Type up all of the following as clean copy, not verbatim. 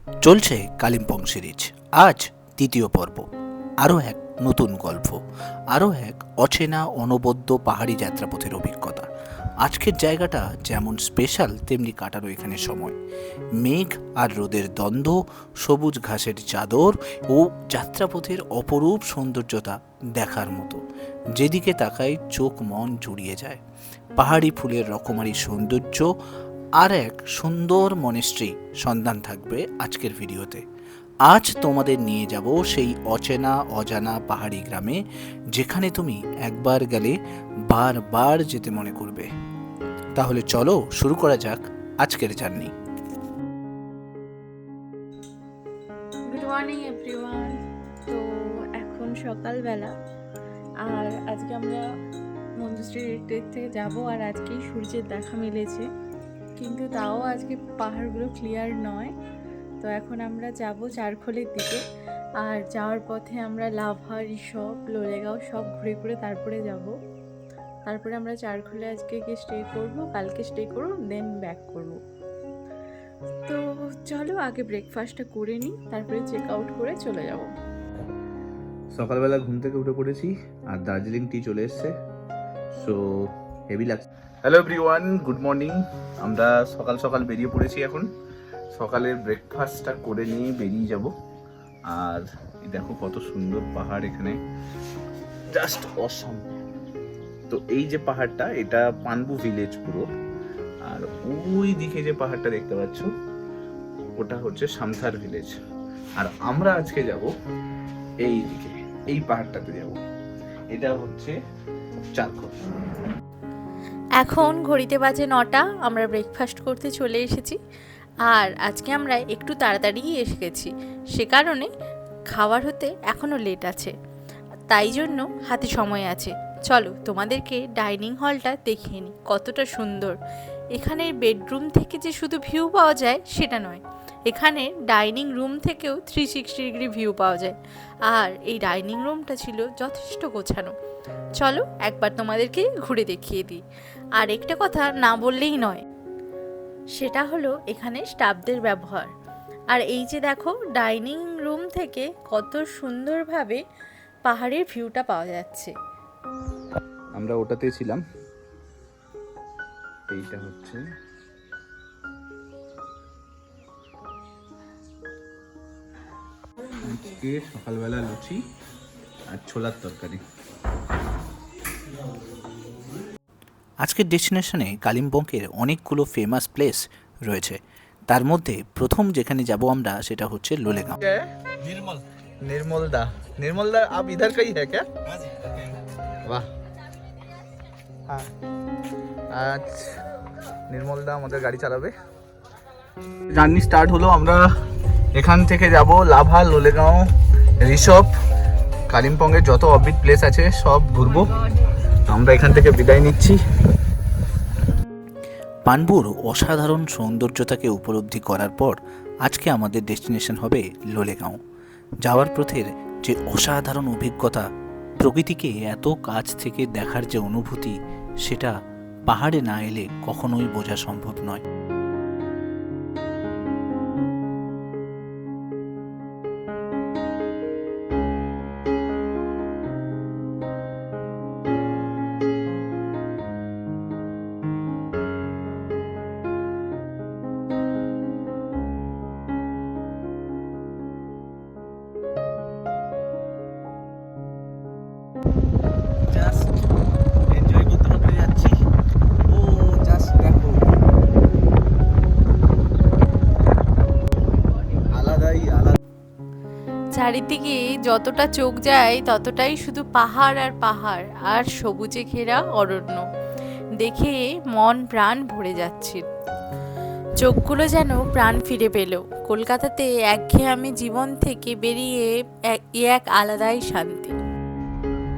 চলছে কালিম্পং সিরিজ, আজ তৃতীয় পর্ব। আরও এক নতুন গল্প, আরও এক অচেনা অনবদ্য পাহাড়ি যাত্রাপথের অভিজ্ঞতা। আজকের জায়গাটা যেমন স্পেশাল, তেমনি কাটারও এখানে সময়। মেঘ আর রোদের দ্বন্দ্ব, সবুজ ঘাসের চাদর ও যাত্রাপথের অপরূপ সৌন্দর্যতা দেখার মতো। যেদিকে তাকাই চোখ মন জুড়িয়ে যায়। পাহাড়ি ফুলের রকমারি সৌন্দর্য আর এক সুন্দর মনেস্ট্রি সন্ধান থাকবে আজকের ভিডিওতে। আজ তোমাদের নিয়ে যাব সেই অচেনা অজানা পাহাড়ি গ্রামে, যেখানে তুমি একবার গেলে বারবার যেতে মনে করবে। তাহলে চলো শুরু করা যাক আজকের জার্নি। Good morning everyone. তো এখন সকালবেলা, আর আজকে আমরা মঞ্জুশ্রী রিট্রিট থেকে যাব, আর আজকেই সূর্যের দেখা মিলেছে, কিন্তু তাও আজকে পাহাড়গুলো ক্লিয়ার নয়। তো এখন আমরা যাব চারখোলের দিকে, আর যাওয়ার পথে আমরা লাভা, ঋষভ, লোলেগাঁও সব ঘুরে ঘুরে তারপরে যাব। তারপরে আমরা চারখোলে আজকে গিয়ে স্টে করব, কালকে স্টে করব, দেন ব্যাক করব। তো চলো আগে ব্রেকফাস্টটা করে নিই, তারপরে চেক আউট করে চলে যাব। সকালবেলা ঘুম থেকে উঠে পড়েছি আর দার্জিলিং টি চলে এসছে, সো হেভি লাগছে। Hello everyone, good morning. আমরা সকাল সকাল বেরিয়ে পড়েছি। এখন সকালের ব্রেকফাস্টটা করে নিয়ে বেরিয়ে যাব। আর দেখো কত সুন্দর পাহাড় এখানে, জাস্ট অসম। তো এই যে পাহাড়টা, এটা পানবু ভিলেজ পুরো, আর ওই দিকে যে পাহাড়টা দেখতে পাচ্ছ ওটা হচ্ছে সামথার ভিলেজ। আর আমরা আজকে যাব এই দিকে, এই পাহাড়টাতে যাব। এটা হচ্ছে চারখোল। এখন ঘড়িতে বাজে 9টা, আমরা ব্রেকফাস্ট করতে চলে এসেছি। আর আজকে আমরা একটু তাড়াতাড়ি এসে গেছি, সে কারণে খাবার হতে এখনও লেট আছে, তাই জন্য হাতে সময় আছে। চলো তোমাদেরকে ডাইনিং হলটা দেখিয়ে নিই, কতটা সুন্দর। এখানে বেডরুম থেকে যে শুধু ভিউ পাওয়া যায় সেটা নয়, এখানে ডাইনিং রুম থেকেও 360 ডিগ্রি ভিউ পাওয়া যায়। আর এই ডাইনিং রুমটা ছিল যথেষ্ট গোছানো। চলো একবার তোমাদেরকে ঘুরে দেখিয়ে দিই। আর একটা কথা না বললেই নয়, সেটা হলো এখানে স্টাফদের ব্যবহার। আর এই যে দেখো, ডাইনিং রুম থেকে কত সুন্দরভাবে পাহাড়ের ভিউটা পাওয়া যাচ্ছে। আমরা ওটাতেই ছিলাম। এইটা হচ্ছে আজকে সকালবেলা লুচি আর ছোলার তরকারি। আজকের ডেস্টিনেশনে কালিম্পংয়ের অনেকগুলো ফেমাস প্লেস রয়েছে। তার মধ্যে প্রথম যেখানে যাব আমরা সেটা হচ্ছে লোলেগাঁও। निर्मल दा आप इधर का ही है क्या? वाह, আজ নির্মল দা আমাদের গাড়ি চালাবে। জার্নি স্টার্ট হলো। আমরা এখান থেকে যাব লাভা, লোলেগাঁও, ঋষভ, কালিম্পংয়ের যত অফবিট প্লেস আছে সব ঘুরবো। আমরা এখান থেকে বিদায় নিচ্ছি। পানবুর অসাধারণ সৌন্দর্যতাকে উপলব্ধি করার পর আজকে আমাদের ডেস্টিনেশন হবে লোলেগাঁও। যাওয়ার পথের যে অসাধারণ অভিজ্ঞতা, প্রকৃতিকে এত কাছ থেকে দেখার যে অনুভূতি, সেটা পাহাড়ে না এলে কখনোই বোঝা সম্ভব নয়। জাস্ট এনজয় করতে করতে যাচ্ছি। ও জাস্ট দেখো, আলাদাই আলাদা। চারিদিকে যতটা চোখ যায় ততটাই শুধু পাহাড় আর পাহাড়, আর সবুজে ঘেরা অরণ্য। দেখে মন প্রাণ ভরে যাচ্ছে, চোখগুলো যেন প্রাণ ফিরে পেল। কলকাতাতে একঘেয়েমি জীবন থেকে বেরিয়ে এক আলাদাই শান্তি।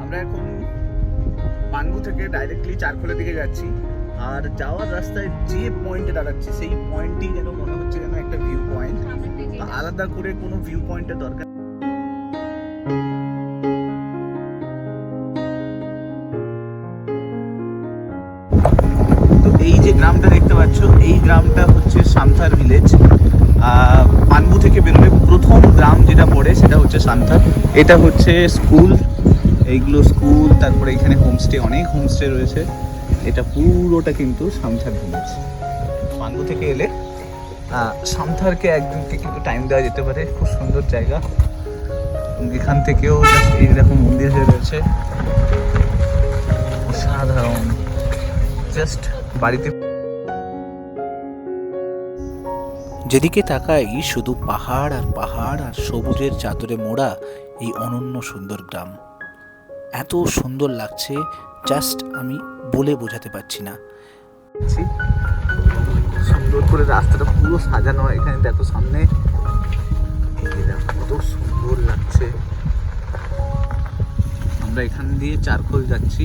আমরা এখন পানবু থেকে ডাইরেক্টলি চারখোলের দিকে যাচ্ছি। আর যাওয়ার রাস্তায় যে পয়েন্টে দাঁড়াচ্ছি, সেই পয়েন্টই যেন মনে হচ্ছে যেন একটা ভিউ পয়েন্ট। আলাদা করে কোনো ভিউ পয়েন্টের দরকার। তো এই যে গ্রামটা দেখতে পাচ্ছ, এই গ্রামটা হচ্ছে সামথার ভিলেজ। পানবু থেকে সান্থার। এটা হচ্ছে স্কুল, এইগুলো স্কুল, তারপরে এখানে হোমস্টে, অনেক হোমস্টে রয়েছে। এটা পুরোটা কিন্তু সান্থার ভিলেজ। পান্ডু থেকে এলে সান্থারকে একদিনকে কিন্তু টাইম দেওয়া যেতে পারে, খুব সুন্দর জায়গা। এখান থেকেও জাস্ট এইরকম মন্দির হয়ে রয়েছে, অসাধারণ। জাস্ট বাড়িতে যেদিকে তাকাই শুধু পাহাড় আর পাহাড় আর সবুজের চাদরে মোড়া এই অনন্য সুন্দর গ্রাম। এত সুন্দর লাগছে, জাস্ট আমি বলে বোঝাতে পারছি না। সুন্দর করে রাস্তাটা পুরো সাজানো, এখানে দেখো সামনে, এই দেখো কত সুন্দর লাগছে। আমরা এখান দিয়ে চারখোল যাচ্ছি।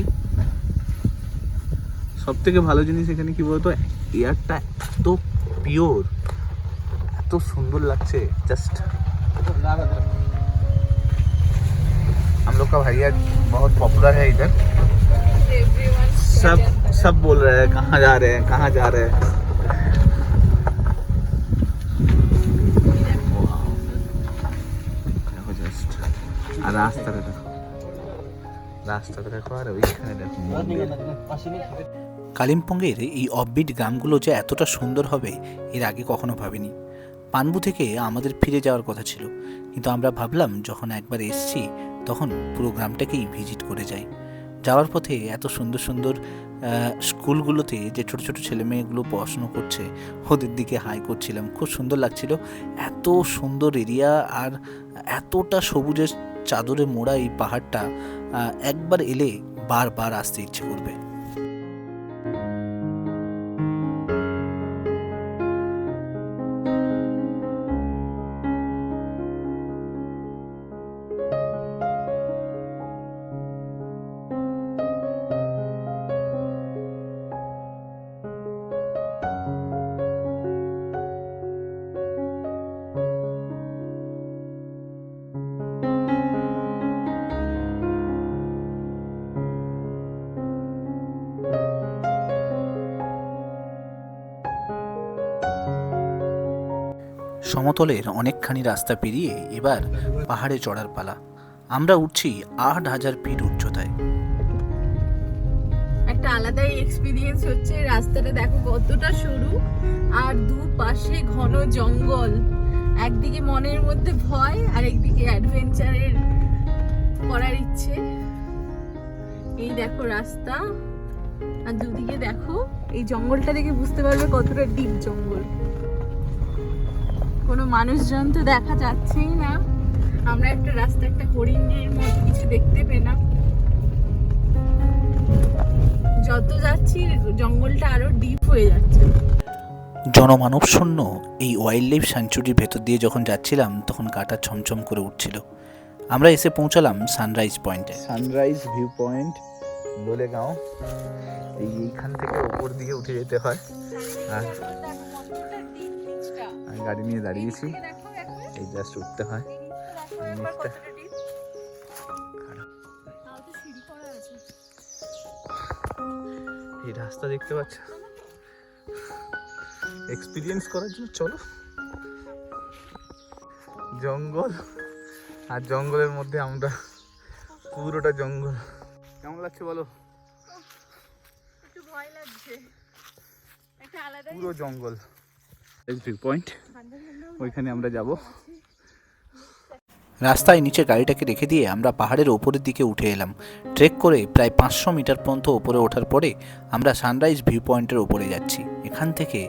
সব থেকে ভালো জিনিস এখানে কি বলতো, এয়ারটা এত পিওর, এত সুন্দর লাগছে। जस्ट हम लोग का भैया बहुत पॉपुलर है इधर, सब सब बोल रहे हैं कहाँ जा रहे हैं, कहाँ जा रहे हैं। देखो जस्ट আর রাস্তাটা দেখো, রাস্তাটা দেখো, আর ওইখানে দেখো মন্দির। কালিম্পংয়ের এই অফবিট গ্রামগুলো যে এতটা সুন্দর হবে এর আগে কখনো ভাবিনি। পানবু থেকে আমাদের ফিরে যাওয়ার কথা ছিল, কিন্তু আমরা ভাবলাম যখন একবার এসছি তখন পুরো গ্রামটাকেই ভিজিট করে যাই। যাওয়ার পথে এত সুন্দর সুন্দর স্কুলগুলোতে যে ছোট ছোট ছেলে মেয়েগুলো পড়াশুনো করছে ওদের দিকে হাই করছিলাম, খুব সুন্দর লাগছিল। এত সুন্দর এরিয়া আর এতটা সবুজের চাদরে মোড়া এই পাহাড়টা, একবার এলে বারবার আসতে ইচ্ছে করবে। সমতলের অনেকখানি রাস্তা পেরিয়ে এবার পাহাড়ে চড়ার পালা। আমরা উঠছি ৮,০০০ ফিট উচ্চতায়। একটা আলাদাই এক্সপিরিয়েন্স হচ্ছে। রাস্তাটা দেখো কতটা সরু আর দুপাশে ঘন জঙ্গল। একদিকে মনের মধ্যে ভয় আর একদিকে অ্যাডভেঞ্চারের করার ইচ্ছে। এই দেখো রাস্তা, আর দুদিকে দেখো এই জঙ্গলটা দেখে বুঝতে পারবে কতটা ডিপ জঙ্গল। কোনো মানুষজন তো দেখা যাচ্ছেই না। আমরা একটা রাস্তা, একটা হরিণের মতো কিছু দেখতে পেলাম। যত যাচ্ছি জঙ্গলটা আরো ডিপ হয়ে যাচ্ছে। জনমানব শূন্য এই ওয়াইল্ড লাইফ স্যাংচুরির ভেতর দিয়ে যখন যাচ্ছিলাম তখন গাটা ছমছম করে উঠছিল। আমরা এসে পৌঁছালাম সানরাইজ পয়েন্টে। Sunrise view point Lolegaon. এইখান থেকে ওপর দিকে উঠে যেতে হয়, আর আমি গাড়ি নিয়ে দাঁড়িয়েছি, এই জাস্ট উঠতে হয়। এই রাস্তা দেখতে পাচ্ছ, এক্সপিরিয়েন্স করার জন্য চলো। জঙ্গল আর জঙ্গলের মধ্যে আমরা, পুরোটা জঙ্গল। কেমন লাগছে বলো? একটু ভয় লাগছে, একটা আলাদা পুরো জঙ্গল। ভিউ পয়েন্ট, ওইখানে আমরা যাব। রাস্তায় নিচে গাড়িটাকে রেখে দিয়ে আমরা পাহাড়ের ওপরের দিকে উঠে এলাম। ট্রেক করে প্রায় ৫০০ মিটার পর্যন্ত ওপরে ওঠার পরে আমরা সানরাইজ ভিউ পয়েন্টের ওপরে যাচ্ছি। এখান থেকে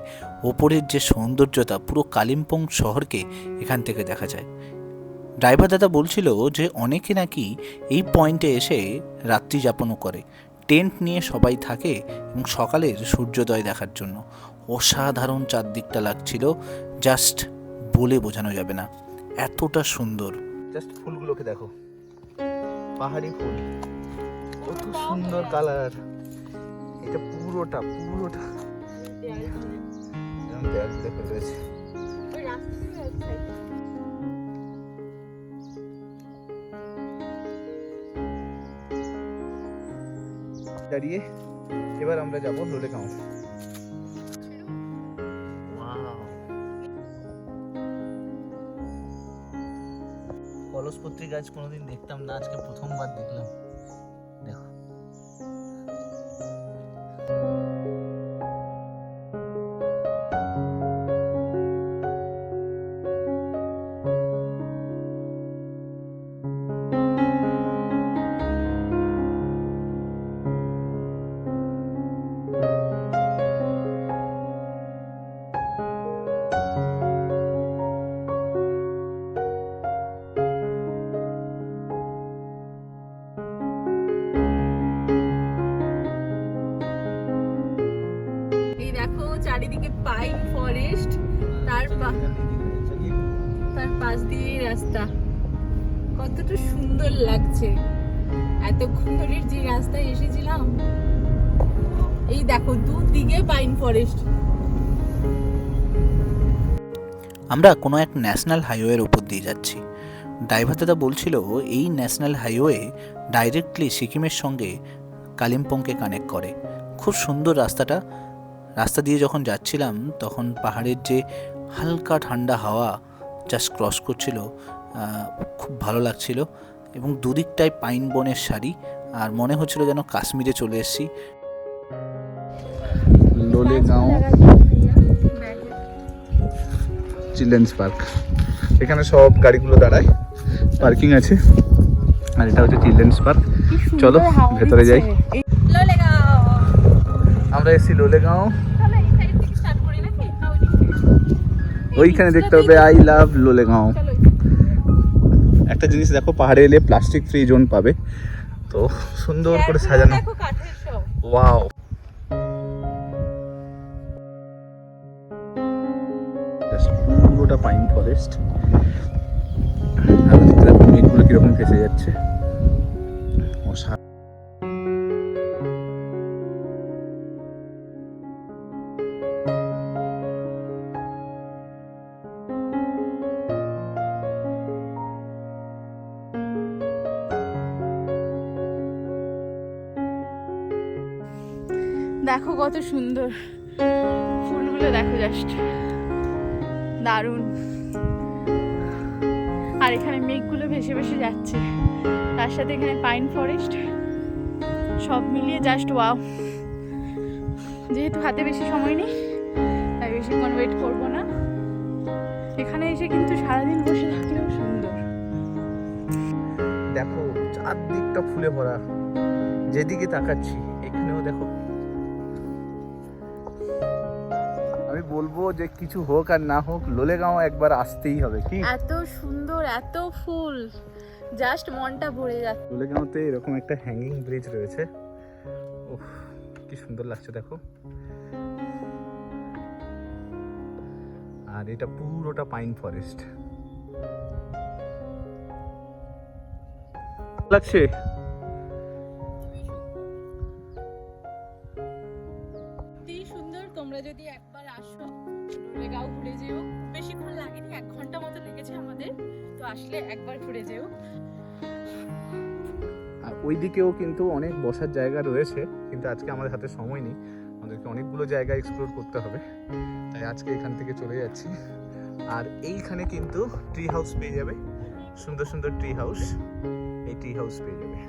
ওপরের যে সৌন্দর্যতা, পুরো কালিম্পং শহরকে এখান থেকে দেখা যায়। ড্রাইভার দাদা বলছিল যে অনেকে নাকি এই পয়েন্টে এসে রাত্রি যাপনও করে, টেন্ট নিয়ে সবাই থাকে এবং সকালের সূর্যোদয় দেখার জন্য। অসাধারণ চারদিকটা লাগছিল, জাস্ট বলে বোঝানো যাবে না, এতটা সুন্দর। জাস্ট ফুলগুলোকে দেখো, পাহাড়ি ফুল, কত সুন্দর কালার। এটা পুরোটা পুরোটা দেয়াল দেখে রয়েছে। দাঁড়িয়ে এবার আমরা যাব লোলেগাঁও। জলস্পত্রী গাছ কোনোদিন দেখতাম না, আজকে প্রথমবার দেখলাম। দেখো এই দেখো চারিদিকে পাইন ফরেস্ট, তার পাশ দিয়ে রাস্তা, কতটা সুন্দর লাগছে। এতক্ষণ ধরে যে রাস্তায় এসেছিলাম, এই দেখো দুদিকে পাইন ফরেস্ট। আমরা কোনো এক ন্যাশনাল হাইওয়ের ওপর দিয়ে যাচ্ছি। ড্রাইভার দাদা বলছিল এই ন্যাশনাল হাইওয়ে ডাইরেক্টলি সিকিমের সঙ্গে কালিম্পংকে কানেক্ট করে। খুব সুন্দর রাস্তাটা। রাস্তা দিয়ে যখন যাচ্ছিলাম তখন পাহাড়ের যে হালকা ঠান্ডা হাওয়া জাস্ট ক্রস করছিল, খুব ভালো লাগছিল। এবং দুদিকটায় পাইন বনের সারি, আর মনে হচ্ছিল যেন কাশ্মীরে চলে এসেছি। লোলেগাঁও চিলড্রেন্স পার্ক, এখানে সব গাড়িগুলো দাঁড়ায়, পার্কিং আছে। আর এটা হচ্ছে চিলড্রেন্স পার্ক। চলো ভেতরে যাই। আমরা এসেছি লোলেগাঁও। ওইখানে দেখতে হবে আই লাভ লোলেগাঁও। একটা জিনিস দেখো, পাহাড়ে এলে প্লাস্টিক ফ্রি জোন পাবে, তো সুন্দর করে সাজানো। ওয়াও, পুরোটা পাইন ফরেস্ট। আর দেখতে দেখো মেঘগুলো কিরকম ভেসে যাচ্ছে। দেখো কত সুন্দর ফুলগুলো, দেখো জাস্ট দারুণ। আর এখানে মেঘগুলো ভেসে ভেসে যাচ্ছে, তার সাথে এখানে পাইন ফরেস্ট, সব মিলিয়ে জাস্ট ওয়াও। যেহেতু হাতে বেশি সময় নেই তাই বেশিক্ষণ ওয়েট করবো না। এখানে এসে কিন্তু সারাদিন বসে থাকলেও সুন্দর। দেখো চারদিকটা ফুলে ভরা, যেদিকে তাকাচ্ছি এখানেও দেখো। আমি বলবো যে কিছু হোক আর না হোক, লোলেগাঁও একবার আসতেই হবে। কি এত সুন্দর, এত ফুল, জাস্ট মনটা ভরে যাচ্ছে। লোলেগাঁওতে এরকম একটা হ্যাঙ্গিং ব্রিজ রয়েছে, ওহ কি সুন্দর লাগছে দেখো। আর এটা পুরোটা পাইন ফরেস্ট লাগছে। সুন্দর, তোমরা যদি একবার আসো লোলেগাঁও ঘুরে যেও। বেশিক্ষণ লাগেনি, 1 ঘন্টা মতো লেগেছে আমাদের, তো আসলে একবার ঘুরে যেও। আর ওইদিকেও কিন্তু অনেক বসার জায়গা রয়েছে, কিন্তু আজকে আমাদের হাতে সময় নেই, আমাদেরকে অনেকগুলো জায়গা এক্সপ্লোর করতে হবে, তাই আজকে এখান থেকে চলে যাচ্ছি। আর এইখানে কিন্তু ট্রি হাউস পেয়ে যাবে, সুন্দর সুন্দর ট্রি হাউস, এই ট্রি হাউস পেয়ে যাবে।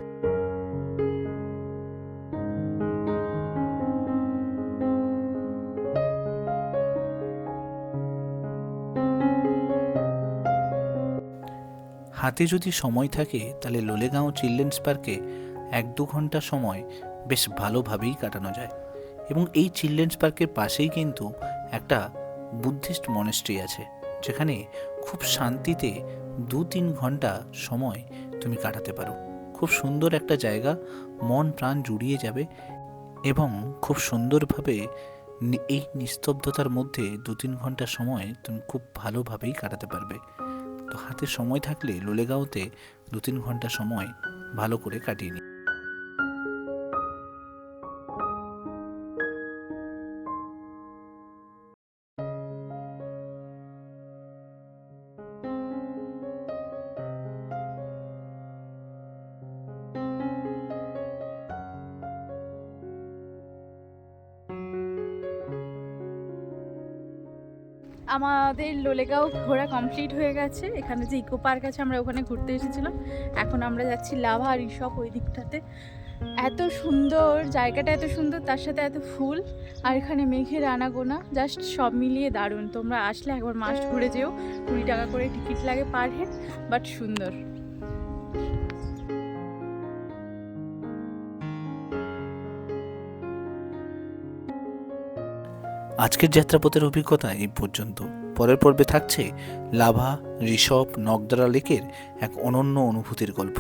হাতে যদি সময় থাকে তাহলে লোলেগাঁও চিলড্রেন্স পার্কে 1-2 ঘন্টা সময় বেশ ভালোভাবেই কাটানো যায়। এবং এই চিলড্রেন্স পার্কের পাশেই কিন্তু একটা বুদ্ধিস্ট মনেস্ট্রি আছে, যেখানে খুব শান্তিতে 2-3 ঘন্টা সময় তুমি কাটাতে পারো। খুব সুন্দর একটা জায়গা, মন প্রাণ জুড়িয়ে যাবে এবং খুব সুন্দরভাবে এই নিস্তব্ধতার মধ্যে 2-3 ঘন্টা সময় তুমি খুব ভালোভাবেই কাটাতে পারবে। তো হাতে সময় থাকলে লোলেগাঁওতে 2-3 ঘন্টা সময় ভালো করে কাটিয়ে নিই। আমাদের লোলেগাঁও ঘোরা কমপ্লিট হয়ে গেছে। এখানে যে ইকো পার্ক আছে আমরা ওখানে ঘুরতে এসেছিলাম। এখন আমরা যাচ্ছি লাভা ঋষভ ওই দিকটাতে। এত সুন্দর জায়গাটা, এত সুন্দর, তার সাথে এত ফুল, আর এখানে মেঘের আনাগোনা, জাস্ট সব মিলিয়ে দারুণ। তোমরা আসলে একবার মাস্ট ঘুরে যেও। 20 টাকা করে টিকিট লাগে পার হেড, বাট সুন্দর। আজকের যাত্রাপথের অভিজ্ঞতা এই পর্যন্ত। পরের পর্বে থাকছে লাভা ঋষভ নগদারা লেকের এক অনন্য অনুভূতির গল্প।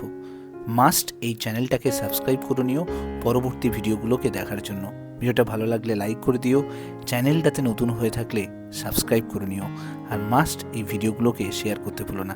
মাস্ট এই চ্যানেলটাকে সাবস্ক্রাইব করে নিও পরবর্তী ভিডিওগুলোকে দেখার জন্য। ভিডিওটা ভালো লাগলে লাইক করে দিও, চ্যানেলটাতে নতুন হয়ে থাকলে সাবস্ক্রাইব করে নিও, আর মাস্ট এই ভিডিওগুলোকে শেয়ার করতে ভুলো না।